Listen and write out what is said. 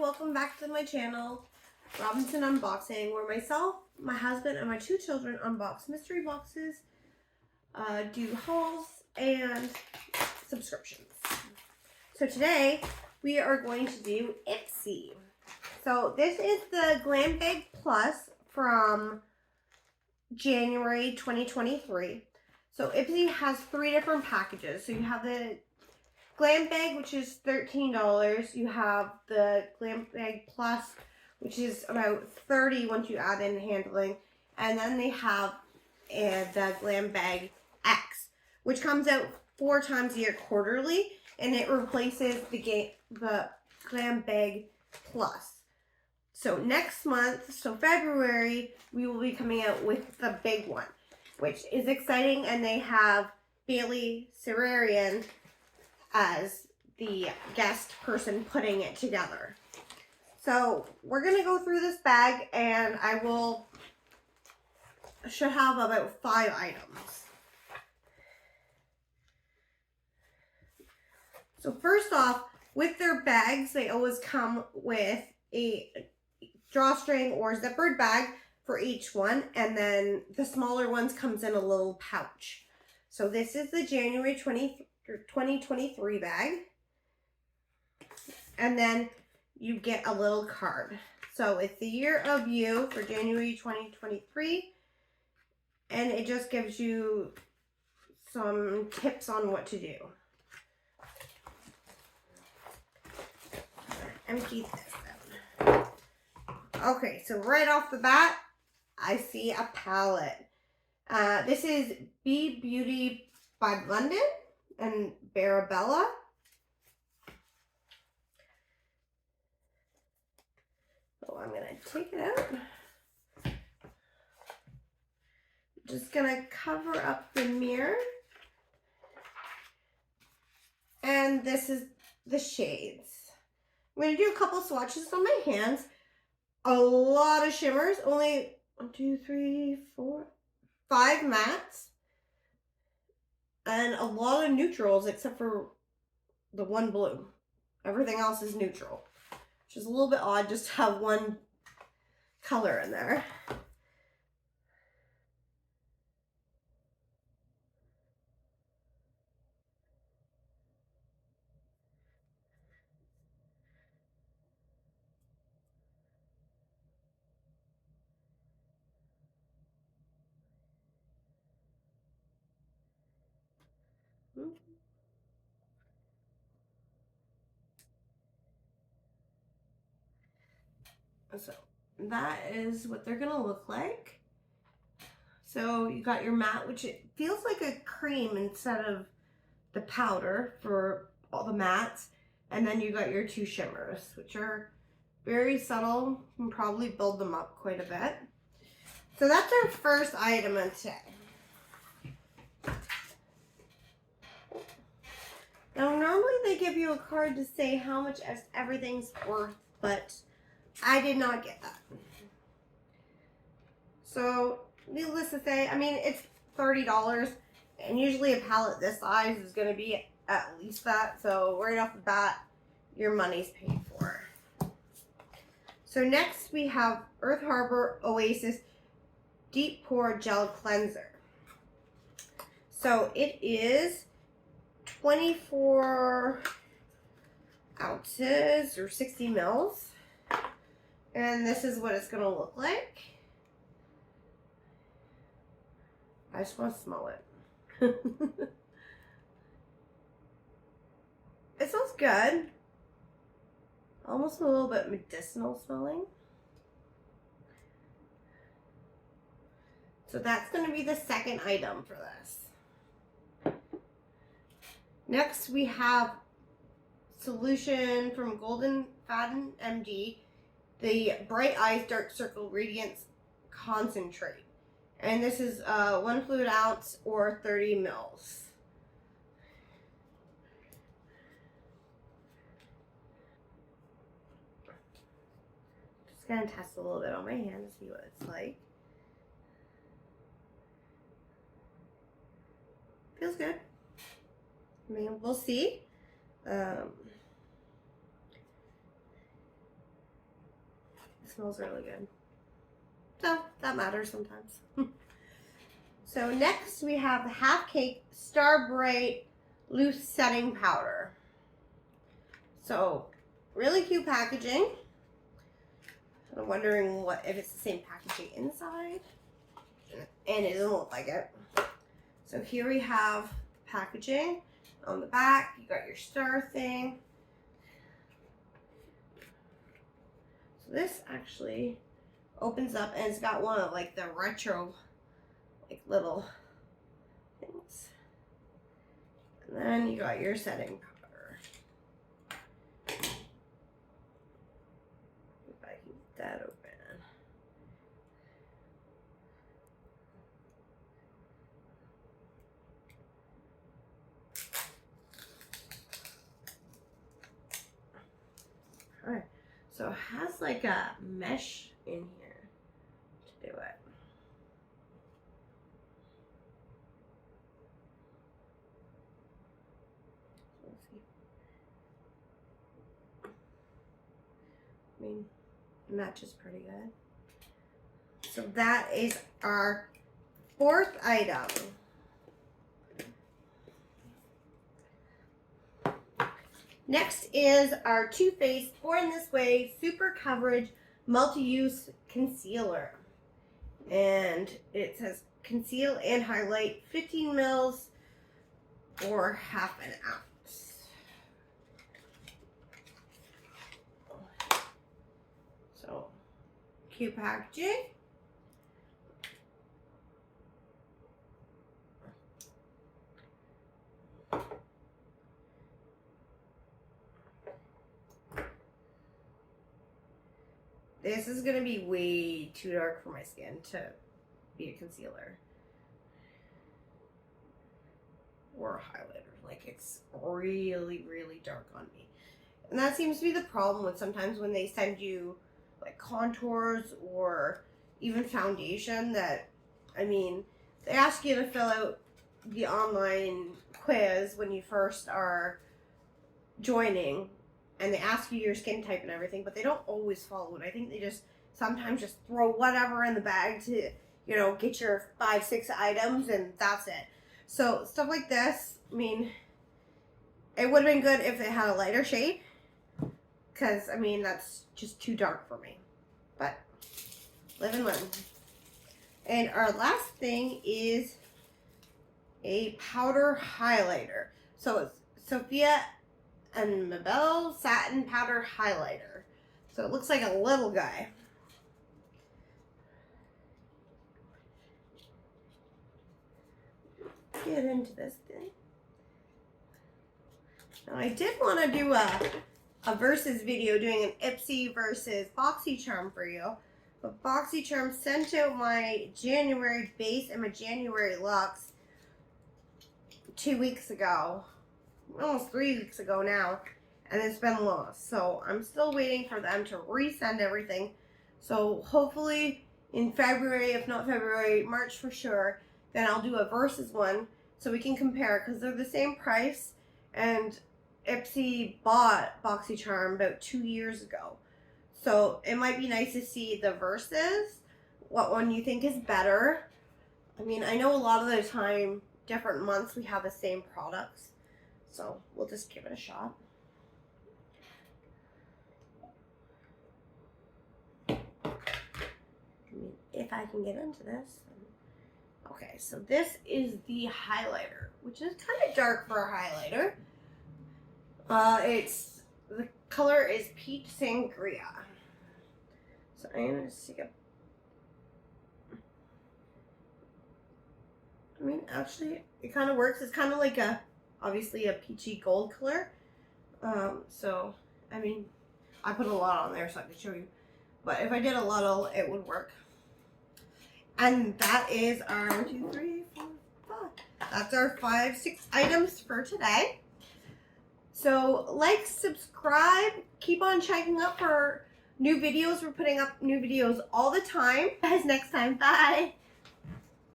welcome back to my channel, Robinson Unboxing, where myself, my husband, and my two children unbox mystery boxes, do hauls, and subscriptions. So today, we are going to do IPSY. So this is the Glam Bag Plus from January 2023. So IPSY has 3 different packages. So you have the Glam Bag, which is $13. You have the Glam Bag Plus, which is about $30 once you add in handling. And then they have the Glam Bag X, which comes out 4 times a year quarterly, and it replaces the Glam Bag Plus. So next month, so February, we will be coming out with the big one, which is exciting, and they have Bailey Serrarian as the guest person putting it together. So we're going to go through this bag, and I should have about 5 items. So first off, with their bags, they always come with a drawstring or zippered bag for each one, and then the smaller ones comes in a little pouch. So this is the January 2023 bag, and then you get a little card. So it's the year of you for January 2023, and it just gives you some tips on what to do. Empty this out. Okay, so right off the bat, I see a palette. This is Be Beauty by London and Barabella. So I'm going to take it out. Just going to cover up the mirror. And this is the shades. I'm going to do a couple swatches on my hands. A lot of shimmers. Only 1, 2, 3, 4, 5 mattes. And a lot of neutrals except for the one blue. Everything else is neutral. Which is a little bit odd just to have one color in there. So that is what they're gonna look like. So you got your matte, which it feels like a cream instead of the powder for all the mattes. And then you got your 2 shimmers, which are very subtle and probably build them up quite a bit. So that's our first item of today. Now normally they give you a card to say how much everything's worth, but I did not get that. So needless to say, I mean, it's $30, and usually a palette this size is going to be at least that. So right off the bat, your money's paid for. So next we have Earth Harbor Oasis Deep Pore Gel Cleanser. So it is 24 ounces or 60 mils. And this is what it's going to look like. I just want to smell it. It smells good. Almost a little bit medicinal smelling. So that's going to be the second item for this. Next we have solution from Golden Faden MD. The Bright Eyes Dark Circle Radiance Concentrate. And this is 1 fluid ounce or 30 mils. Just gonna test a little bit on my hand to see what it's like. Feels good. I mean, we'll see. smells really good. So that matters sometimes. So next we have the Half Cake Star Bright Loose Setting Powder. So really cute packaging. I'm wondering if it's the same packaging inside. And it doesn't look like it. So here we have packaging. On the back, you got your star thing. So this actually opens up and it's got one of like the retro like little things. And then you got your setting powder. If I can get that open. Alright, so it has like a mesh in here to do it. Let's see. I mean, it matches pretty good. So that is our fourth item. Next is our Too Faced Born This Way Super Coverage Multi-Use Concealer. And it says conceal and highlight 15 mils or half an ounce. So, cute packaging. This is going to be way too dark for my skin to be a concealer. Or a highlighter. Like, it's really, really dark on me. And that seems to be the problem with sometimes when they send you, like, contours or even foundation that, I mean, they ask you to fill out the online quiz when you first are joining. And they ask you your skin type and everything, but they don't always follow it. I think they just sometimes just throw whatever in the bag to, you know, get your 5-6 items and that's it. So stuff like this, I mean, it would have been good if it had a lighter shade. Because, I mean, that's just too dark for me. But, live and learn. And our last thing is a powder highlighter. So it's Sophia and Mabel Satin Powder Highlighter. So it looks like a little guy. Get into this thing. Now I did want to do a versus video doing an IPSY versus BoxyCharm for you. But BoxyCharm sent out my January base and my January Luxe 2 weeks ago. Almost 3 weeks ago now, and it's been lost. So I'm still waiting for them to resend everything. So hopefully in February, if not February, March for sure, then I'll do a versus one so we can compare because they're the same price. And IPSY bought BoxyCharm about 2 years ago. So it might be nice to see the versus, what one you think is better. I mean, I know a lot of the time, different months we have the same products. So we'll just give it a shot. If I can get into this. Okay, so this is the highlighter, which is kind of dark for a highlighter. The color is Peach Sangria. So I'm gonna stick a. I mean, actually, it kind of works. It's kind of like obviously a peachy gold color. So, I mean, I put a lot on there so I could show you. But if I did a lot, it would work. And that is our 1, 2, 3, 4, 5. That's our 5, 6 items for today. So, like, subscribe, keep on checking up for new videos. We're putting up new videos all the time. Guys, next time, bye.